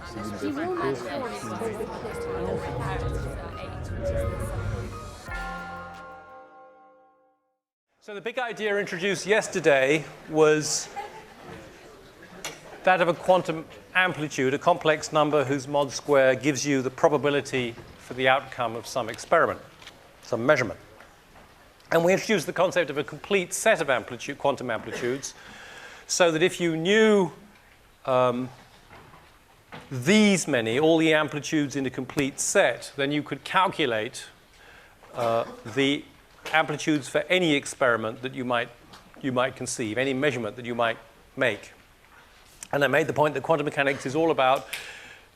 So the big idea introduced yesterday was that of a quantum amplitude, a complex number whose mod square gives you the probability for the outcome of some experiment, some measurement. And we introduced the concept of a complete set of quantum amplitudes, so that if you knew these many, all the amplitudes in a complete set, then you could calculate the amplitudes for any experiment that you might conceive, any measurement that you might make. And I made the point that quantum mechanics is all about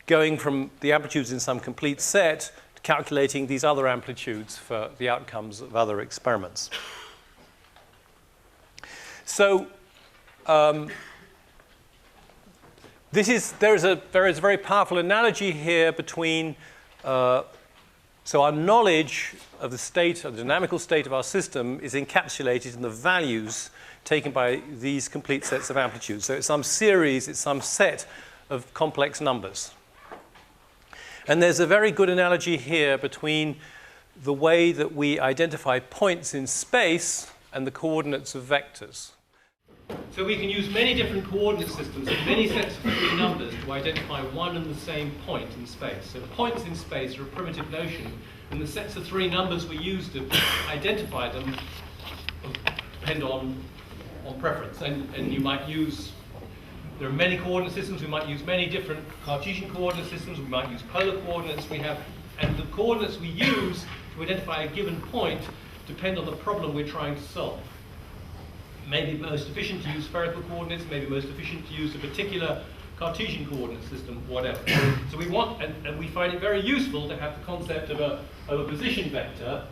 going from the amplitudes in some complete set to calculating these other amplitudes for the outcomes of other experiments. So there is a very powerful analogy here between so our knowledge of the state, of the dynamical state of our system is encapsulated in the values taken by these complete sets of amplitudes. So it's some series, it's some set of complex numbers. And there's a very good analogy here between the way that we identify points in space and the coordinates of vectors. So we can use many different coordinate systems and many sets of three numbers to identify one and the same point in space. So points in space are a primitive notion, and the sets of three numbers we use to identify them depend on preference. And you might use, there are many coordinate systems, we might use many different Cartesian coordinate systems, we might use polar coordinates, and the coordinates we use to identify a given point depend on the problem we're trying to solve. Maybe most efficient to use spherical coordinates, maybe most efficient to use a particular Cartesian coordinate system, whatever. So we want, and we find it very useful to have the concept of a position vector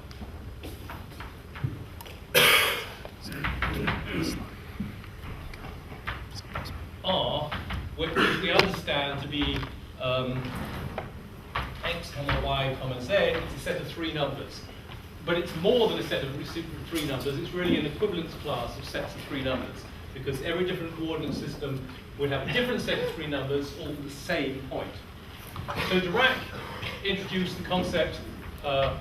R, which we understand to be x, y, z. It's a set of three numbers. But it's more than a set of three numbers. It's really an equivalence class of sets of three numbers, because every different coordinate system would have a different set of three numbers, all for the same point. So Dirac introduced the concept of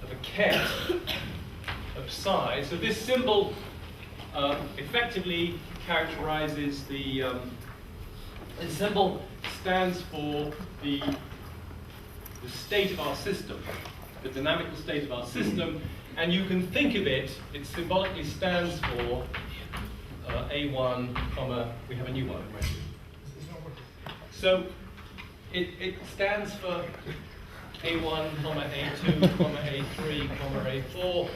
a ket of psi. So this symbol effectively characterizes the symbol stands for the state of our system, the dynamical state of our system, and you can think of it, it symbolically stands for A1, we have a new one, right? So it stands for A1, A2, A3, A4,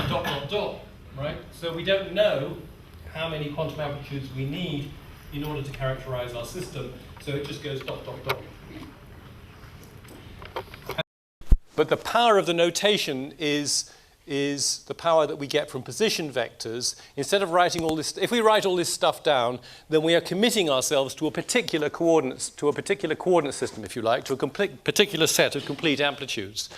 dot, dot, right? So we don't know how many quantum amplitudes we need in order to characterize our system, so it just goes dot, dot, dot. But the power of the notation is the power that we get from position vectors. Instead of writing all this, if we write all this stuff down, then we are committing ourselves to a particular coordinates, to a particular coordinate system, if you like, to a particular set of complete amplitudes.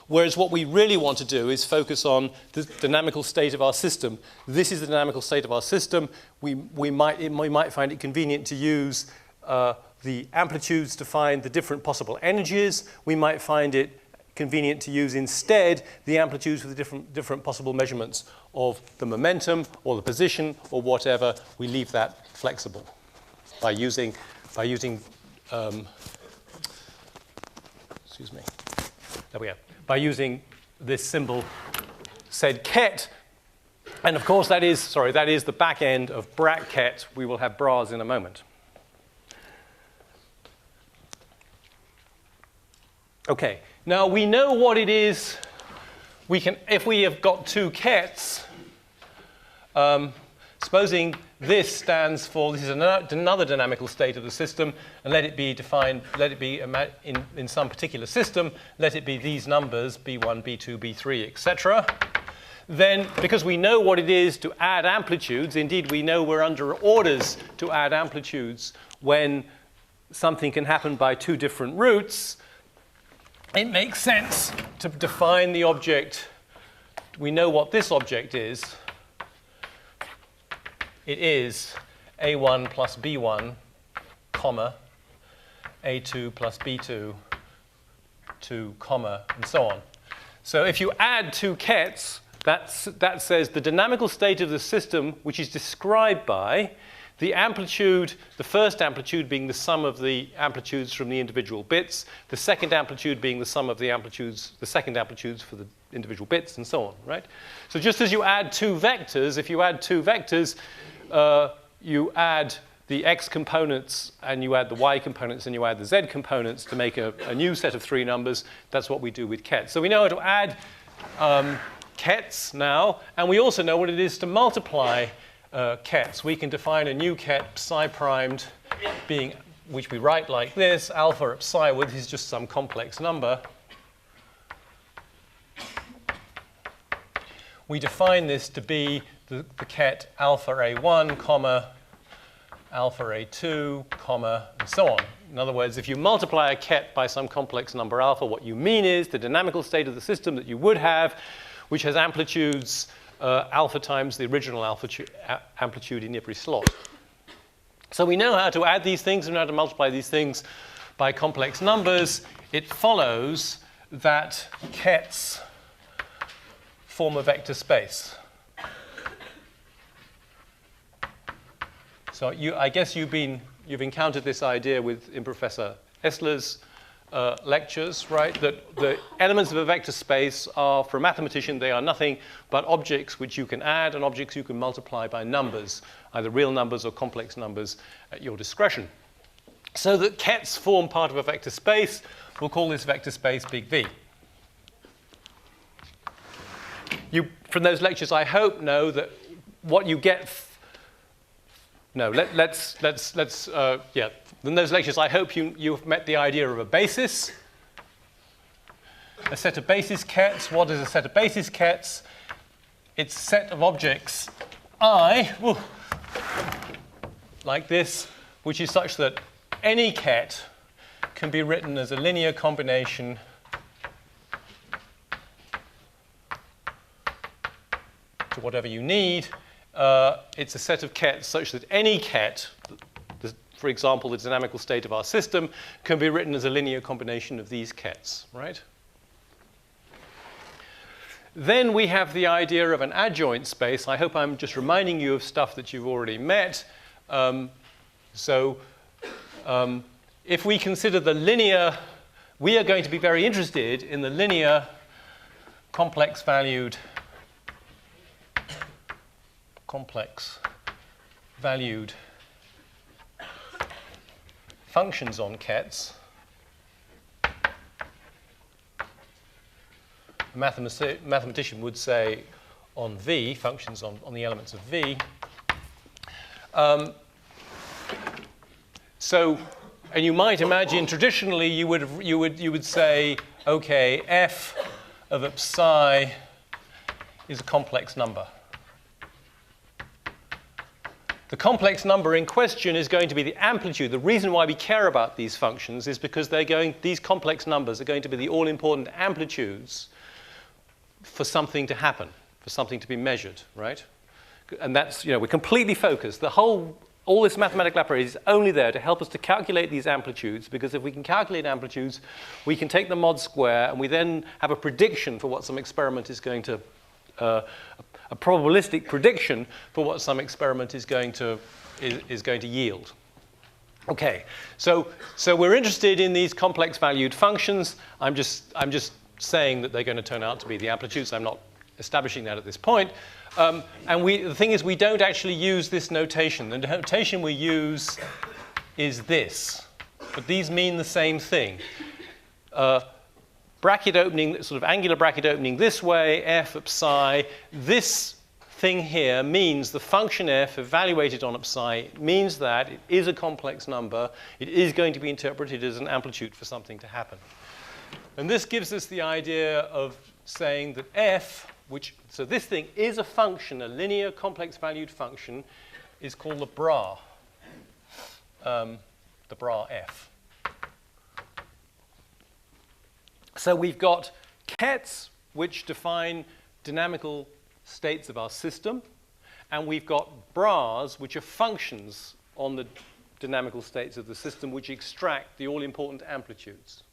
Whereas what we really want to do is focus on the dynamical state of our system. This is the dynamical state of our system. We might find it convenient to use the amplitudes to find the different possible energies. We might find it convenient to use instead the amplitudes for the different possible measurements of the momentum or the position or whatever. We leave that flexible by using excuse me, there we go, by using this symbol said ket. And of course that is the back end of bracket. We will have bras in a moment. Okay, now we know what it is. We can, if we have got two kets, supposing this stands for, this is another dynamical state of the system, and let it be defined, let it be in some particular system, let it be these numbers, B1, B2, B3, etc. Then, because we know what it is to add amplitudes, indeed we know we're under orders to add amplitudes when something can happen by two different routes, it makes sense to define the object. We know what this object is. It is A1 plus B1, comma, A2 plus B2 to comma, and so on. So if you add two kets, that says the dynamical state of the system, which is described by the amplitude, the first amplitude being the sum of the amplitudes from the individual bits, the second amplitude being the sum of the amplitudes, the second amplitudes for the individual bits, and so on, right? So just as you add two vectors, if you add two vectors, you add the x components, and you add the y components, and you add the z components to make a new set of three numbers. That's what we do with kets. So we know how to add kets now, and we also know what it is to multiply kets. We can define a new ket, psi primed, being, which we write like this, alpha at psi with is just some complex number. We define this to be the ket alpha A1, comma, alpha A2, comma, and so on. In other words, if you multiply a ket by some complex number alpha, what you mean is the dynamical state of the system that you would have, which has amplitudes alpha times the original amplitude in every slot. So we know how to add these things and how to multiply these things by complex numbers. It follows that kets form a vector space. So I guess you've encountered this idea in Professor Essler's lectures, right? That the elements of a vector space are, for a mathematician, they are nothing but objects which you can add and objects you can multiply by numbers, either real numbers or complex numbers at your discretion. So that kets form part of a vector space, we'll call this vector space big V. You, from those lectures, I hope, know that what you get. No, let's yeah. In those lectures, I hope you've met the idea of a basis. A set of basis kets. What is a set of basis kets? It's a set of objects I, like this, which is such that any ket can be written as a linear combination to whatever you need. It's a set of kets such that any ket, for example, the dynamical state of our system, can be written as a linear combination of these kets, right? Then we have the idea of an adjoint space. I hope I'm just reminding you of stuff that you've already met. If we consider the linear, we are going to be very interested in the linear complex valued functions on kets. A mathematician would say on V, functions on the elements of V. And you might imagine traditionally you would say, okay, f of psi is a complex number. The complex number in question is going to be the amplitude. The reason why we care about these functions is because these complex numbers are going to be the all-important amplitudes for something to happen, for something to be measured, right? And that's, we're completely focused. All this mathematical apparatus is only there to help us to calculate these amplitudes, because if we can calculate amplitudes, we can take the mod square and we then have a prediction for what some experiment is going to a probabilistic prediction for what some experiment is going to yield. Okay, so we're interested in these complex valued functions. I'm just saying that they're going to turn out to be the amplitudes. I'm not establishing that at this point. And the thing is, we don't actually use this notation. The notation we use is this, but these mean the same thing. Bracket opening, sort of angular bracket opening this way, f of psi. This thing here means the function f evaluated on psi means that it is a complex number. It is going to be interpreted as an amplitude for something to happen. And this gives us the idea of saying that f, so this thing is a function, a linear complex valued function, is called the bra f. So we've got kets, which define dynamical states of our system, and we've got bras, which are functions on the dynamical states of the system which extract the all-important amplitudes.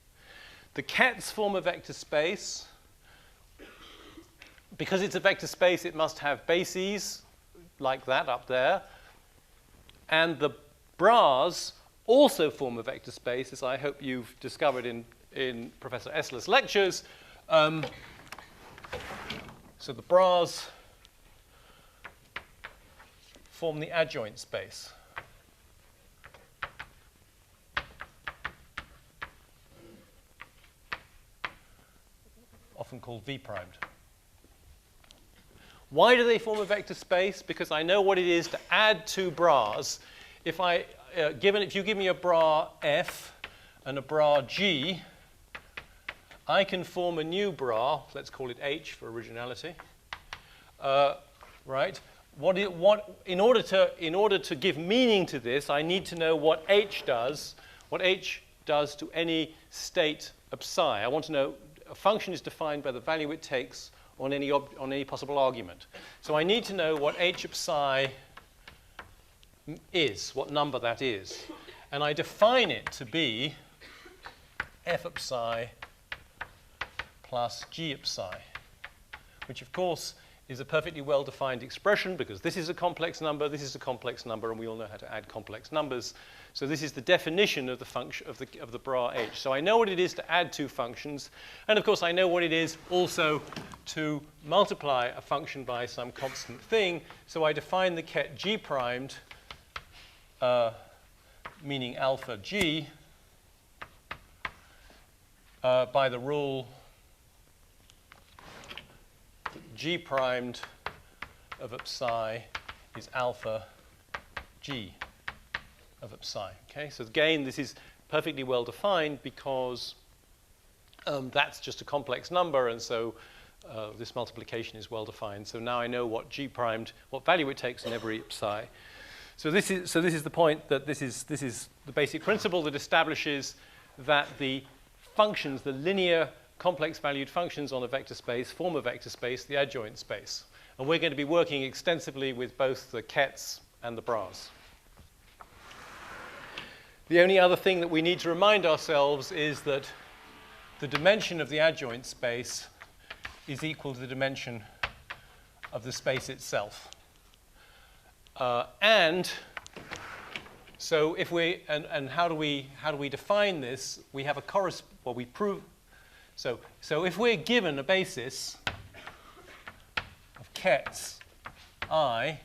The kets form a vector space. Because it's a vector space, it must have bases like that up there. And the bras also form a vector space, as I hope you've discovered in Professor Essler's lectures. So the bras form the adjoint space. Often called V-primed. Why do they form a vector space? Because I know what it is to add two bras. If you give me a bra F and a bra G, I can form a new bra. Let's call it H for originality. Right? In order to give meaning to this, I need to know what H does. What H does to any state of psi. I want to know a function is defined by the value it takes on any possible argument. So I need to know what H of psi is, what number that is. And I define it to be F of psi plus G of psi, which of course is a perfectly well-defined expression because this is a complex number, this is a complex number, and we all know how to add complex numbers. So this is the definition of the function of the bra H. So I know what it is to add two functions, and of course I know what it is also to multiply a function by some constant thing. So I define the ket G primed, meaning alpha G, by the rule G primed of psi is alpha G of psi. Okay, so again, this is perfectly well defined because that's just a complex number, and so this multiplication is well defined. So now I know what G primed, what value it takes in every psi. So this is the point that this is the basic principle that establishes that the functions, the linear complex valued functions on a vector space form a vector space, the adjoint space. And we're going to be working extensively with both the kets and the bras. The only other thing that we need to remind ourselves is that the dimension of the adjoint space is equal to the dimension of the space itself. And so if we, and how do we define this? We have a well, we prove. So if we're given a basis of kets I,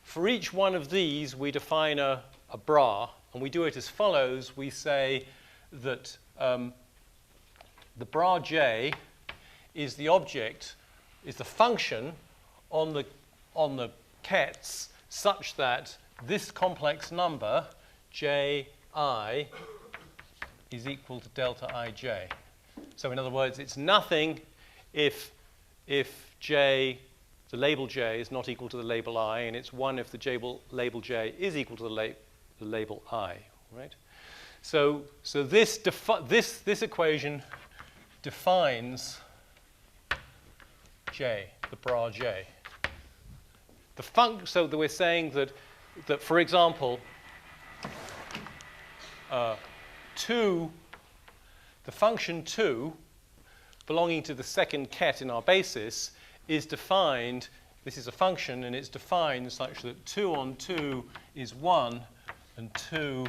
for each one of these we define a bra, and we do it as follows. We say that the bra J is the object, is the function on the kets such that this complex number Ji is equal to delta Ij. So in other words, it's nothing if J, the label J, is not equal to the label I, and it's 1 if the label J is equal to the label I, right? So this equation defines J, the bra J. So that we're saying that for example, 2, the function 2, belonging to the second ket in our basis, is defined, this is a function, and it's defined such that 2 on 2 is 1, and 2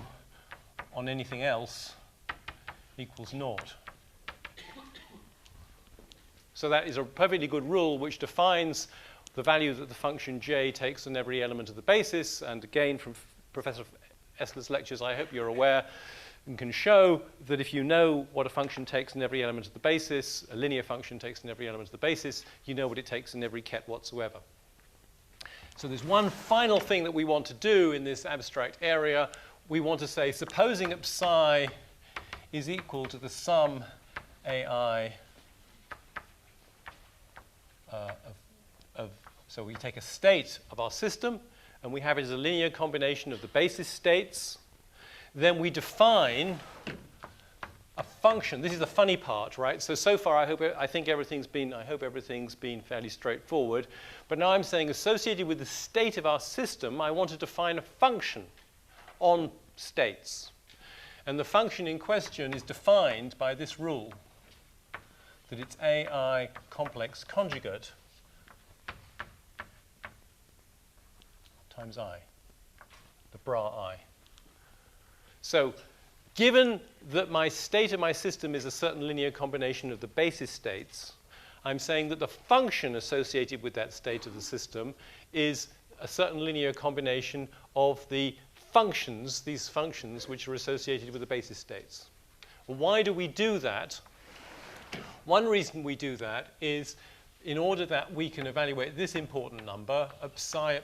on anything else equals 0. So that is a perfectly good rule which defines the value that the function j takes on every element of the basis. And again, from Professor Essler's lectures, I hope you're aware and can show that if you know what a function takes in every element of the basis, a linear function takes in every element of the basis, you know what it takes in every ket whatsoever. So there's one final thing that we want to do in this abstract area. We want to say, supposing that psi is equal to the sum ai so we take a state of our system, and we have it as a linear combination of the basis states. Then we define a function. This is the funny part, right? So far, I hope everything's been fairly straightforward. But now I'm saying, associated with the state of our system, I want to define a function on states. And the function in question is defined by this rule, that it's AI complex conjugate times I, the bra I. So given that my state of my system is a certain linear combination of the basis states, I'm saying that the function associated with that state of the system is a certain linear combination of the functions, these functions which are associated with the basis states. Why do we do that? One reason we do that is in order that we can evaluate this important number, psi.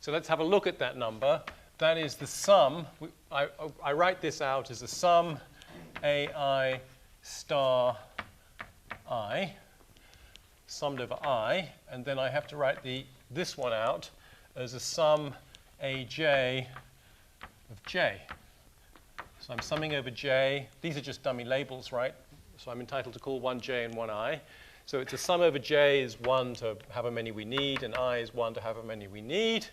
So let's have a look at that number. That is the sum. I write this out as a sum AI star I, summed over I, and then I have to write this one out as a sum aj of j. So I'm summing over j. These are just dummy labels, right? So I'm entitled to call one j and one I. So it's a sum over j is 1 to however many we need, and I is 1 to however many we need.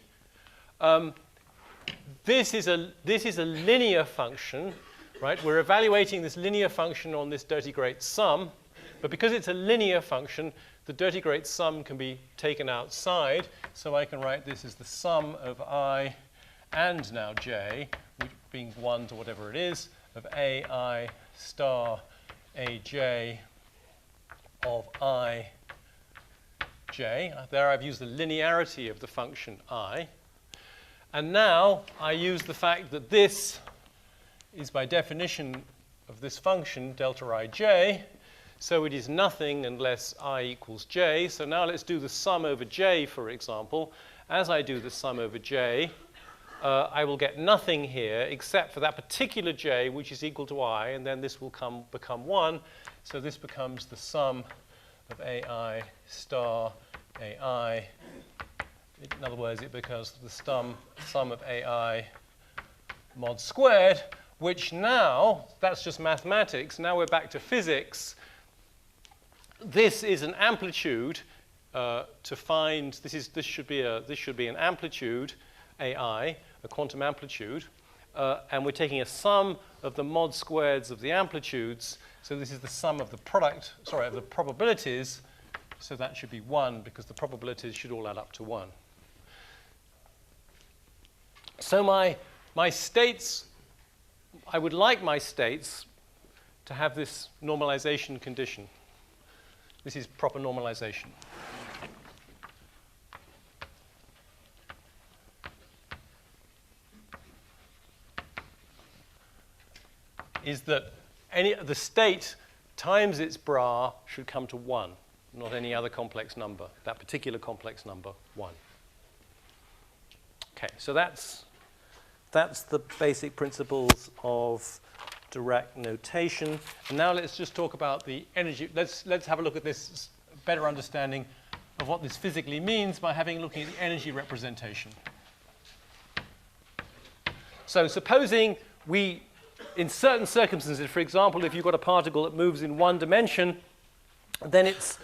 This is a linear function, right? We're evaluating this linear function on this dirty great sum, but because it's a linear function, the dirty great sum can be taken outside, so I can write this as the sum of I and now j, which being 1 to whatever it is, of ai star aj of I j. There I've used the linearity of the function I. And now I use the fact that this is by definition of this function, delta ij, so it is nothing unless I equals j. So now let's do the sum over j, for example. As I do the sum over j, I will get nothing here except for that particular j, which is equal to I, and then this will become 1. So this becomes the sum of ai star ai. In other words, it becomes the sum of ai mod squared, which now, that's just mathematics. Now we're back to physics. This is an amplitude to find. This should be an amplitude, ai, a quantum amplitude, and we're taking a sum of the mod squareds of the amplitudes. So this is the sum of the product, of the probabilities. So that should be 1 because the probabilities should all add up to 1. So my states, I would like my states to have this normalization condition. This is proper normalization. Is that the state times its bra should come to 1, not any other complex number, that particular complex number, 1. Okay, so that's the basic principles of Dirac notation. And now let's just talk about the energy. Let's have a look at this better understanding of what this physically means by looking at the energy representation. So supposing in certain circumstances, for example, if you've got a particle that moves in one dimension, then it's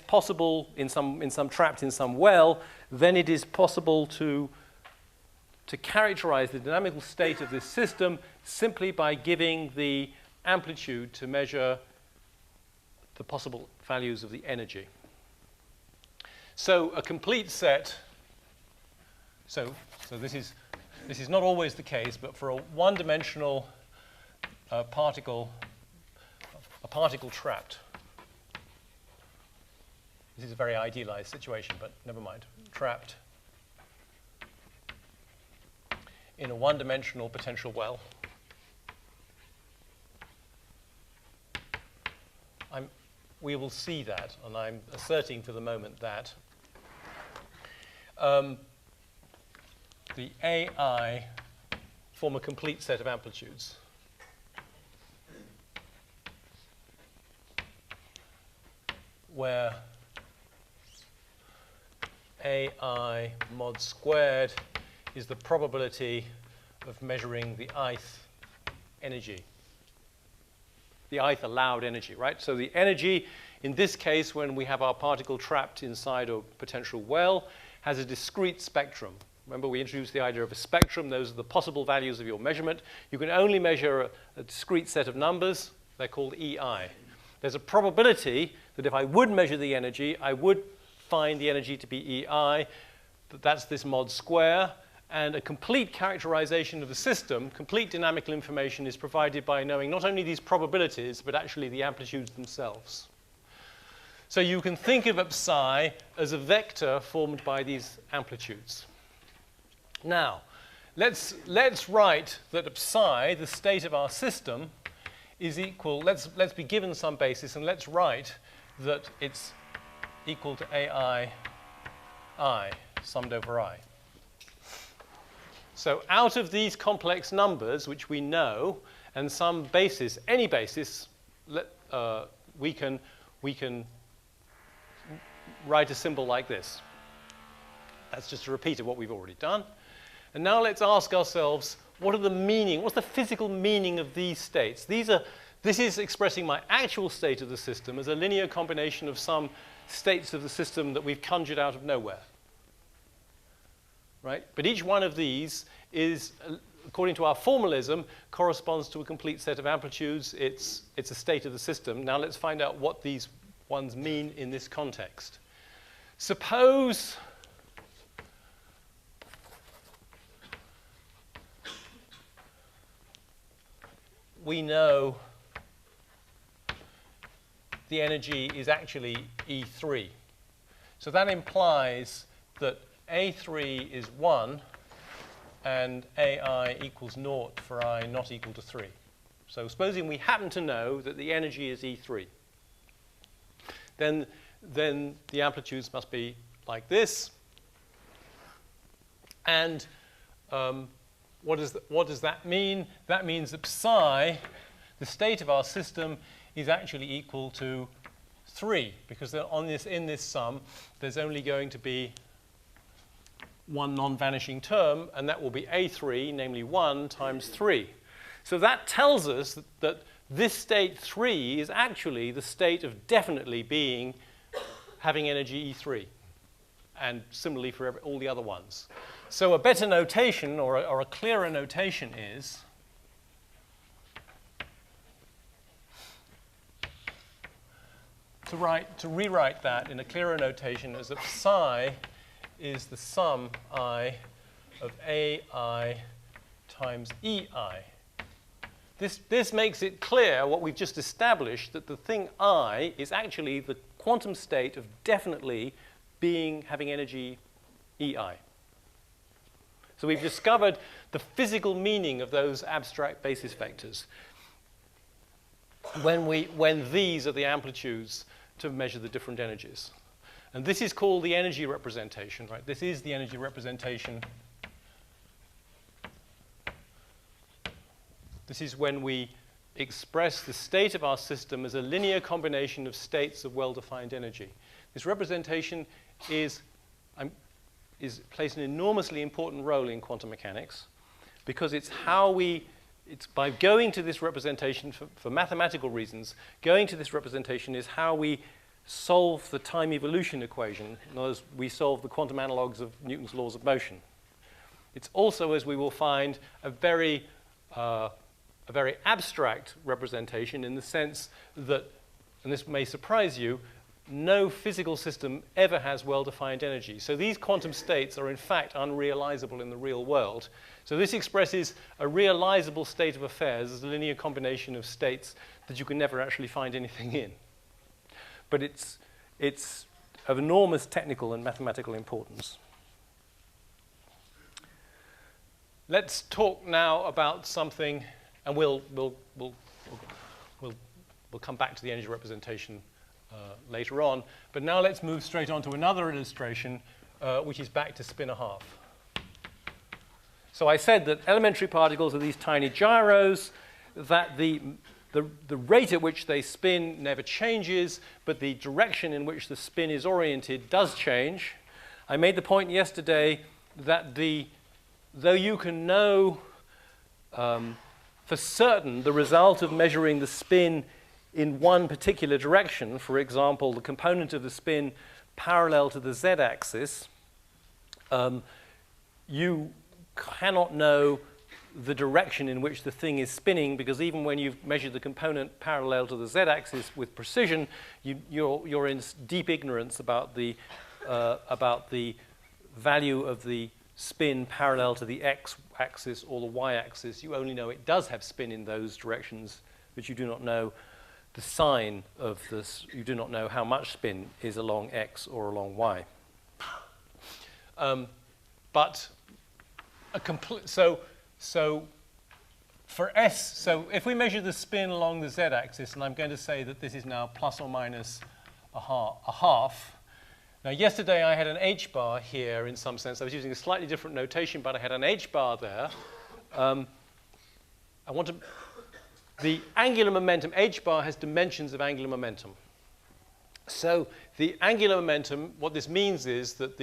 possible trapped in some well, then it is possible to characterize the dynamical state of this system simply by giving the amplitude to measure the possible values of the energy. So a complete set, so this is not always the case, but for a one-dimensional particle trapped, this is a very idealized situation, but never mind, trapped in a one-dimensional potential well. We will see that, and I'm asserting for the moment that the AI form a complete set of amplitudes. Where AI mod squared is the probability of measuring the ith energy, the ith allowed energy, right? So the energy, in this case, when we have our particle trapped inside a potential well, has a discrete spectrum, Remember, we introduced the idea of a spectrum. Those are the possible values of your measurement. You can only measure a discrete set of numbers. They're called EI. There's a probability that if I would measure the energy, I would find the energy to be EI. That's this mod square. And a complete characterization of the system, complete dynamical information, is provided by knowing not only these probabilities, but actually the amplitudes themselves. So you can think of psi as a vector formed by these amplitudes. Now, let's write that psi, the state of our system, is equal. Let's be given some basis, and let's write that it's equal to AI I summed over I. So out of these complex numbers, which we know, and some basis, any basis, we can write a symbol like this. That's just a repeat of what we've already done. And now let's ask ourselves, what are the meaning? What's the physical meaning of these states? This is expressing my actual state of the system as a linear combination of some states of the system that we've conjured out of nowhere. Right? But each one of these is, according to our formalism, corresponds to a complete set of amplitudes. It's a state of the system. Now let's find out what these ones mean in this context. Suppose we know the energy is actually E3. So that implies that A3 is 1 and AI equals 0 for I not equal to 3. So supposing we happen to know that the energy is E3, then the amplitudes must be like this. And what does that mean? That means that psi, the state of our system, is actually equal to 3, because in this sum, there's only going to be one non-vanishing term, and that will be A3, namely 1 times 3. So that tells us that this state 3 is actually the state of definitely having energy E3, and similarly for all the other ones. So a better notation, or a clearer notation, is to rewrite that in a clearer notation as that psi is the sum I of AI times EI. This makes it clear what we've just established, that the thing I is actually the quantum state of definitely having energy EI. So we've discovered the physical meaning of those abstract basis vectors when these are the amplitudes to measure the different energies. And this is called the energy representation, right? This is the energy representation. This is when we express the state of our system as a linear combination of states of well-defined energy. This representation plays an enormously important role in quantum mechanics, because it's by going to this representation for mathematical reasons, going to this representation is how we solve the time evolution equation. In other words, we solve the quantum analogues of Newton's laws of motion. It's also, as we will find, a very abstract representation, in the sense that, and this may surprise you, no physical system ever has well-defined energy. So these quantum states are in fact unrealizable in the real world. So this expresses a realizable state of affairs as a linear combination of states that you can never actually find anything in. But it's of enormous technical and mathematical importance. Let's talk now about something, and we'll come back to the energy representation later on. But now let's move straight on to another illustration, which is back to spin a half. So I said that elementary particles are these tiny gyros, that the rate at which they spin never changes, but the direction in which the spin is oriented does change. I made the point yesterday that though you can know for certain the result of measuring the spin in one particular direction, for example, the component of the spin parallel to the z-axis, you cannot know the direction in which the thing is spinning, because even when you've measured the component parallel to the z-axis with precision, you're in deep ignorance about the value of the spin parallel to the x-axis or the y-axis. You only know it does have spin in those directions, but you do not know the sign of this. You do not know how much spin is along x or along y. But a complete so for S, so if we measure the spin along the z-axis, and I'm going to say that this is now plus or minus a half. Now, yesterday I had an h-bar here in some sense. I was using a slightly different notation, but I had an h-bar there. The angular momentum, h-bar has dimensions of angular momentum. So the angular momentum, what this means is that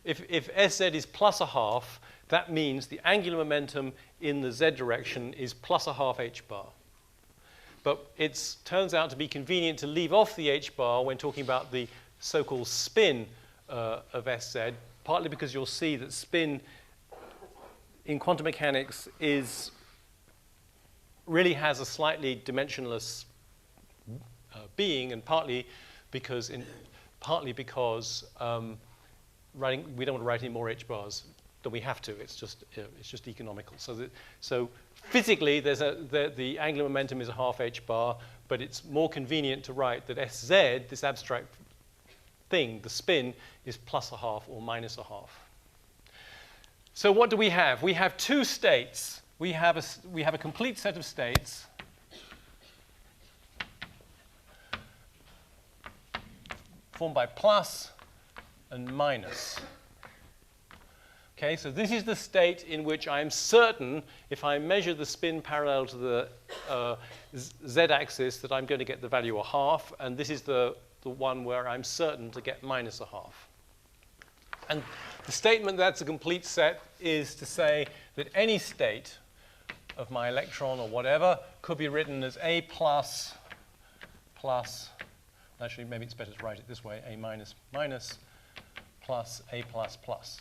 if Sz is plus a half, that means the angular momentum in the z direction is plus a half h-bar. But it turns out to be convenient to leave off the h-bar when talking about the so-called spin of Sz, partly because you'll see that spin in quantum mechanics really has a slightly dimensionless being, and partly because we don't want to write any more h-bars than we have to. It's just economical. So physically, the angular momentum is a half h-bar, but it's more convenient to write that Sz, this abstract thing, the spin, is plus a half or minus a half. So what do we have? We have two states. We have a complete set of states formed by plus and minus. Okay, so this is the state in which I'm certain, if I measure the spin parallel to the z-axis, that I'm going to get the value a half, and this is the one where I'm certain to get minus a half. And the statement that's a complete set is to say that any state of my electron or whatever could be written as A plus, actually maybe it's better to write it this way, A minus, plus A plus.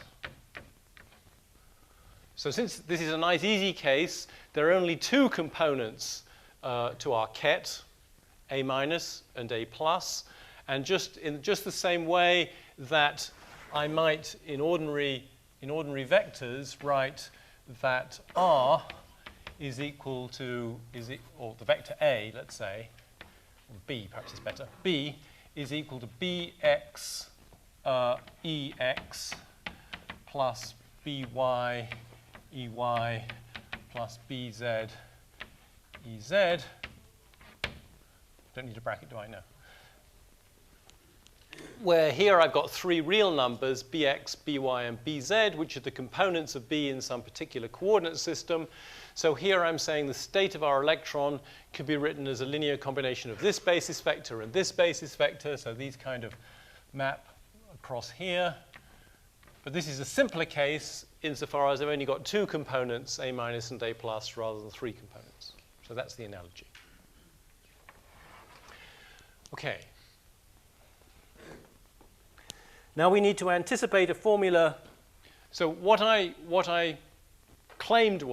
So since this is a nice easy case, there are only two components to our ket, A minus and A plus, and in just the same way that I might in ordinary vectors write that R is equal to, or the vector A, let's say, or B perhaps is better, B is equal to Bx Ex plus By Ey plus Bz Ez. Don't need a bracket, do I? No. Where here I've got three real numbers, Bx, By, and Bz, which are the components of B in some particular coordinate system. So here I'm saying the state of our electron could be written as a linear combination of this basis vector and this basis vector. So these kind of map across here. But this is a simpler case insofar as I've only got two components, A minus and A plus, rather than three components. So that's the analogy. Okay. Now we need to anticipate a formula. So what I claimed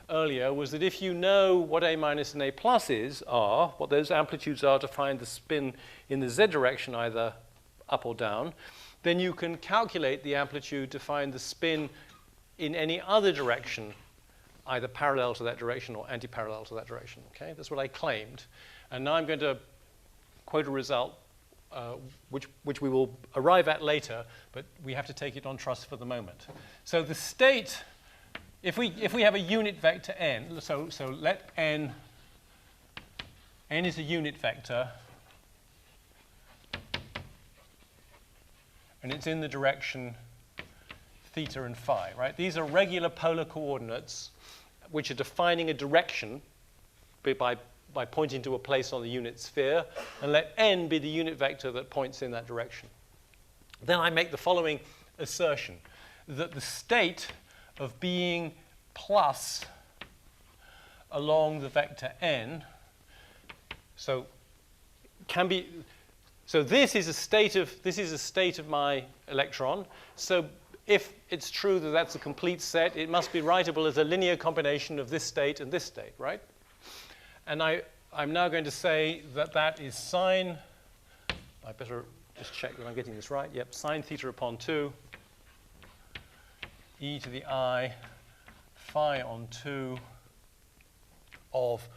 earlier was that if you know what A minus and A plus are, what those amplitudes are to find the spin in the z direction, either up or down, then you can calculate the amplitude to find the spin in any other direction, either parallel to that direction or anti-parallel to that direction. Okay, that's what I claimed. And now I'm going to quote a result which we will arrive at later, but we have to take it on trust for the moment. So the state, if we have a unit vector n, so let n is a unit vector, and it's in the direction theta and phi, right? These are regular polar coordinates which are defining a direction by pointing to a place on the unit sphere, and let n be the unit vector that points in that direction. Then I make the following assertion, that the state of being plus along the vector n, so this is a state of my electron. So if it's true that that's a complete set, it must be writable as a linear combination of this state and this state, right? And I'm now going to say that that is sine, I better just check that I'm getting this right. Yep, sine theta upon 2 e to the I phi on 2 of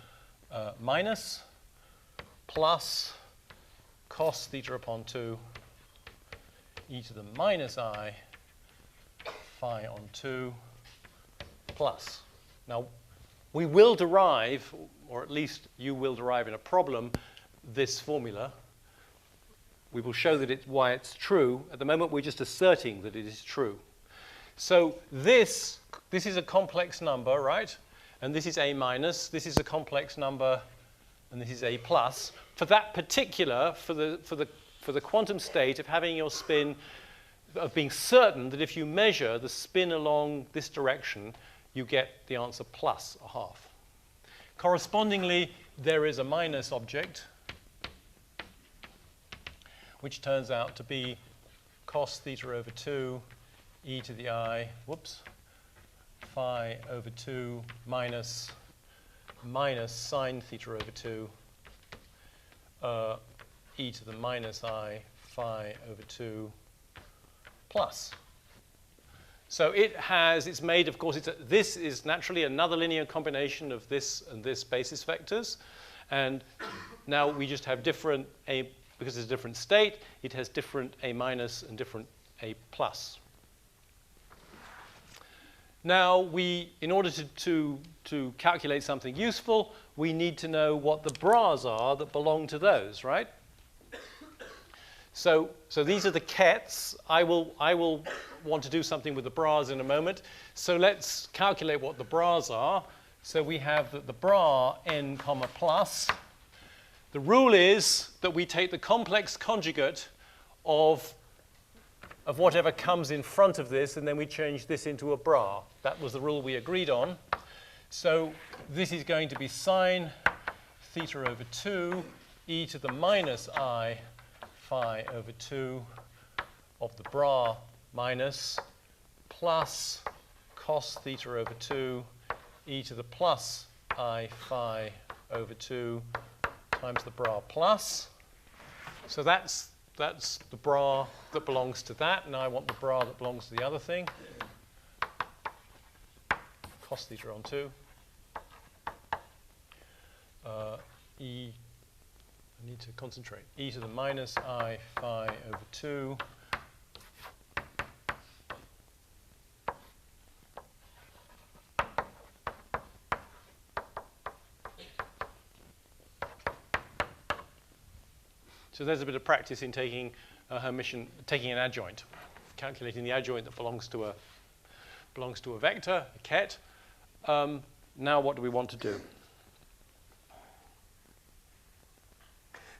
minus plus cos theta upon 2 e to the minus I phi on 2 plus. Now, we will derive, or at least you will derive in a problem, this formula. We will show that why it's true. At the moment, we're just asserting that it is true. So this is a complex number, right? And this is A minus. This is a complex number, and this is A plus. For that particular, for the quantum state of having your spin, of being certain that if you measure the spin along this direction, you get the answer plus a half. Correspondingly, there is a minus object, which turns out to be cos theta over 2 e to the I, phi over 2 minus sine theta over 2 e to the minus I phi over 2 plus. So it's made, of course, this is naturally another linear combination of this and this basis vectors. And now we just have different because it's a different state, it has different A minus and different A plus. Now, in order to calculate something useful, we need to know what the bras are that belong to those, right? So these are the kets. I will want to do something with the bras in a moment. So let's calculate what the bras are. So we have that the bra n comma plus. The rule is that we take the complex conjugate of whatever comes in front of this, and then we change this into a bra. That was the rule we agreed on. So this is going to be sine theta over 2 e to the minus I phi over 2 of the bra minus plus cos theta over 2 e to the plus I phi over 2 times the bra plus. So that's the bra that belongs to that. Now I want the bra that belongs to the other thing. Cos theta on 2. I need to concentrate. E to the minus I phi over 2. So there's a bit of practice in taking taking an adjoint, calculating the adjoint that belongs to a vector, a ket. Now what do we want to do?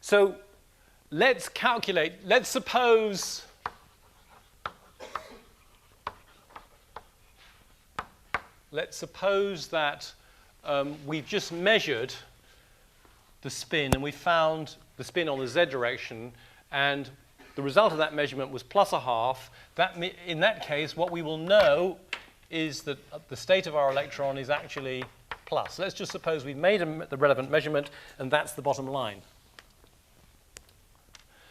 So let's calculate. Let's suppose that we've just measured the spin, and we found the spin on the z direction, and the result of that measurement was plus a half. In that case, what we will know is that the state of our electron is actually plus. Let's just suppose we've made the relevant measurement, and that's the bottom line.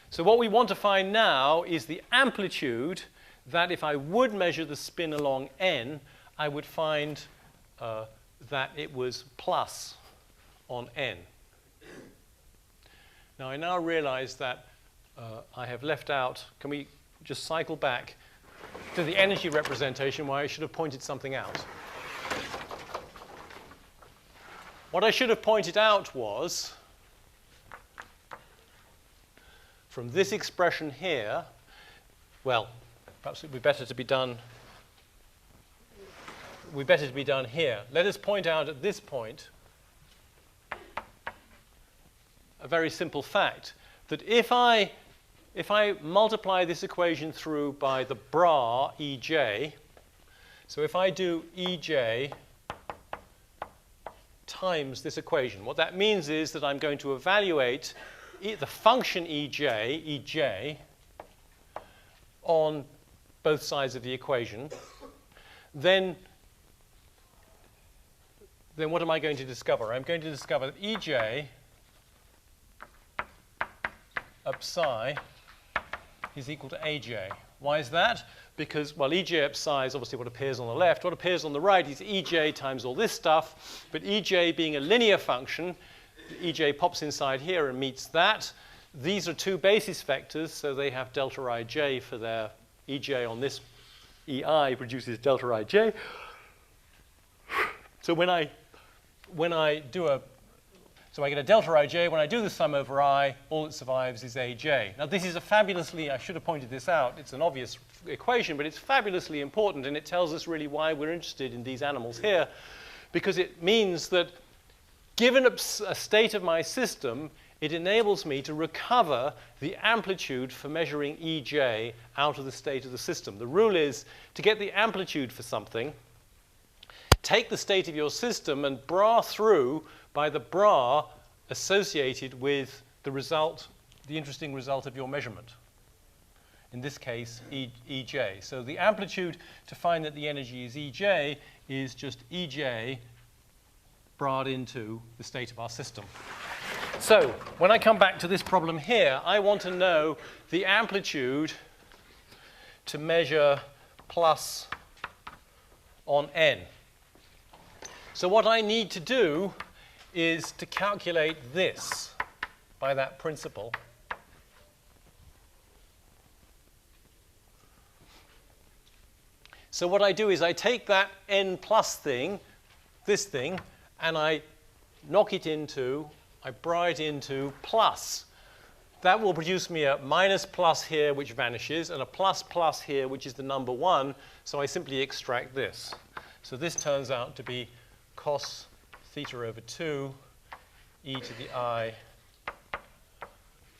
So what we want to find now is the amplitude that if I would measure the spin along n, I would find that it was plus on n. Now, I now realize that I have left out, can we just cycle back to the energy representation where I should have pointed something out? What I should have pointed out was, from this expression here, well, perhaps it would be better to be done here. Let us point out at this point a very simple fact, that if I multiply this equation through by the bra Ej, so if I do Ej times this equation, what that means is that I'm going to evaluate the function Ej on both sides of the equation, then what am I going to discover? I'm going to discover that Ej up psi is equal to Aj. Why is that? Because, well, Ej up psi is obviously what appears on the left. What appears on the right is Ej times all this stuff. But Ej being a linear function, Ej pops inside here and meets that. These are two basis vectors, so they have delta Ij for their Ej on this Ei produces delta Ij. So when I get a delta Ij. When I do the sum over I, all that survives is Aj. Now, this is a fabulously, I should have pointed this out, it's an obvious equation, but it's fabulously important, and it tells us really why we're interested in these animals here, because it means that given a state of my system, it enables me to recover the amplitude for measuring Ej out of the state of the system. The rule is to get the amplitude for something, take the state of your system and bra through by the bra associated with the result, the interesting result of your measurement. In this case, Ej. So the amplitude to find that the energy is Ej is just Ej bra'd into the state of our system. So when I come back to this problem here, I want to know the amplitude to measure plus on n. So what I need to do is to calculate this by that principle. So what I do is I take that n plus thing, this thing, and I knock it into, I bra it into plus. That will produce me a minus plus here, which vanishes, and a plus plus here, which is the number 1. So I simply extract this. So this turns out to be cos theta over 2 e to the I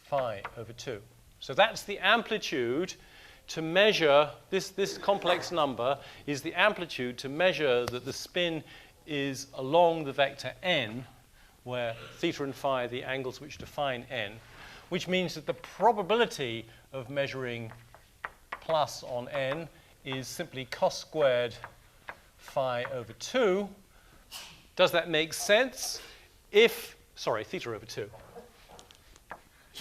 phi over 2. So that's the amplitude to measure, this complex number is the amplitude to measure that the spin is along the vector n, where theta and phi are the angles which define n, which means that the probability of measuring plus on n is simply cos squared phi over 2. Does that make sense? Theta over 2.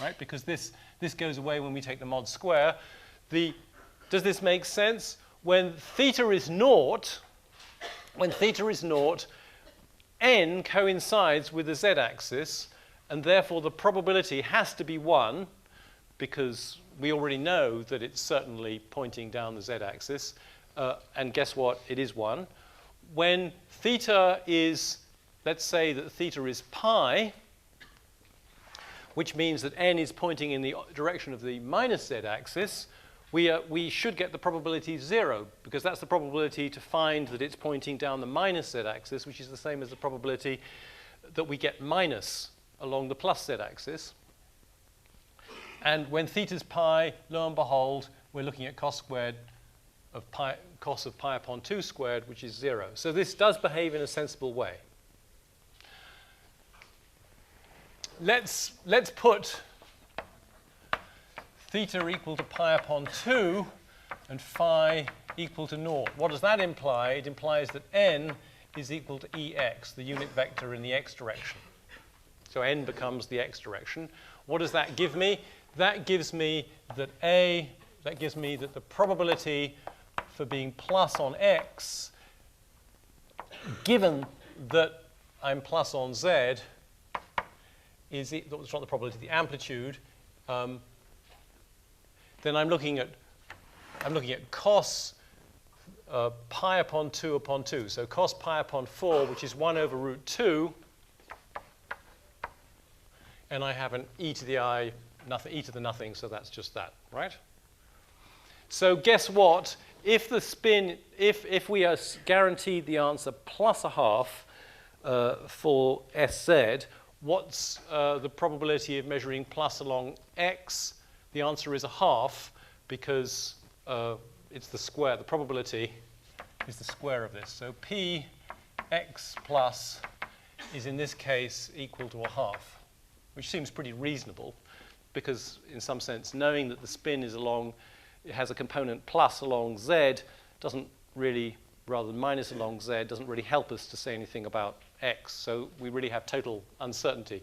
Right? Because this goes away when we take the mod square. Does this make sense? When theta is naught, n coincides with the z-axis, and therefore the probability has to be 1, because we already know that it's certainly pointing down the z-axis. And guess what? It is 1. When theta is, let's say that theta is pi, which means that n is pointing in the direction of the minus z-axis, we should get the probability 0, because that's the probability to find that it's pointing down the minus z-axis, which is the same as the probability that we get minus along the plus z-axis. And when theta's pi, lo and behold, we're looking at cos squared of pi, cos of pi upon 2 squared, which is 0. So this does behave in a sensible way. Let's put theta equal to pi upon 2 and phi equal to 0. What does that imply? It implies that n is equal to ex, the unit vector in the x direction. So n becomes the x direction. What does that give me? That gives me that the probability for being plus on x, given that I'm plus on z, is it's not the probability, the amplitude. Then I'm looking at cos pi upon 2 upon 2. So cos pi upon 4, which is 1 over root 2, and I have an e to the I, nothing, e to the nothing, so that's just that, right? So guess what? If the spin, if we are guaranteed the answer plus a half for Sz, what's the probability of measuring plus along x? The answer is a half, because it's the square. The probability is the square of this. So p x plus is in this case equal to a half, which seems pretty reasonable, because in some sense, knowing that the spin is along it has a component plus along z, doesn't really, rather than minus along z, doesn't really help us to say anything about x. So we really have total uncertainty.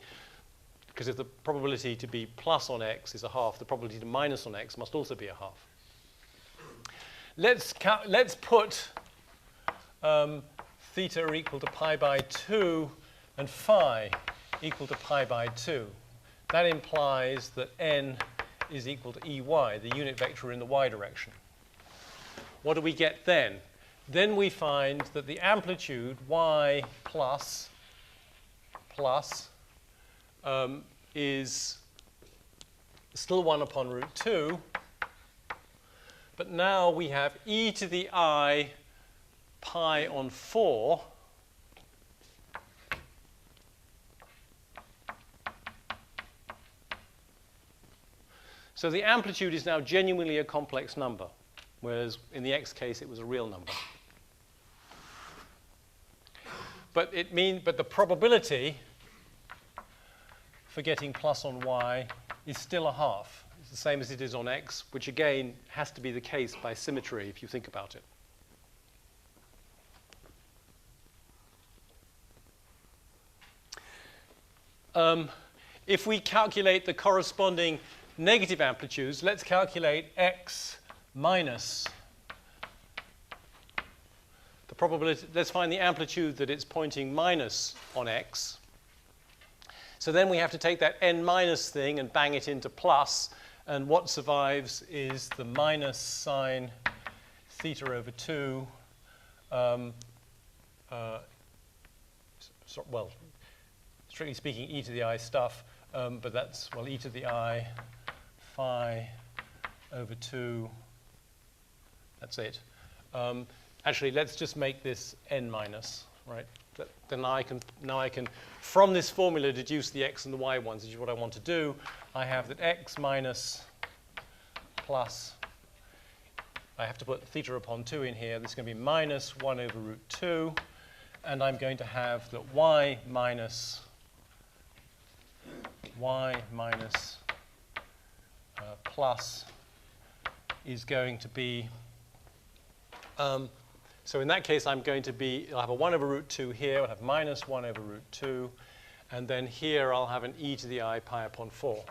Because if the probability to be plus on x is a half, the probability to minus on x must also be a half. Let's put theta equal to pi by 2 and phi equal to pi by 2. That implies that n is equal to ey, the unit vector in the y direction. What do we get then? Then we find that the amplitude y plus is still 1 upon root 2, but now we have e to the I pi on 4 so the amplitude is now genuinely a complex number, whereas in the x case it was a real number. But the probability for getting plus on y is still a half. It's the same as it is on x, which again has to be the case by symmetry if you think about it. If we calculate the corresponding negative amplitudes, let's calculate x minus the probability. Let's find the amplitude that it's pointing minus on x. So then we have to take that n minus thing and bang it into plus, and what survives is the minus sine theta over 2. Well, strictly speaking, e to the I stuff, but that's, well, e to the I phi over 2. That's it. Actually, let's just make this n minus, right? Then now I can, from this formula, deduce the x and the y ones, which is what I want to do. I have that x minus plus, I have to put theta upon 2 in here. This is going to be minus 1 over root 2. And I'm going to have that y minus plus is going to be, so in that case, I'll have a 1 over root 2 here. I'll have minus 1 over root 2. And then here, I'll have an e to the I pi upon 4.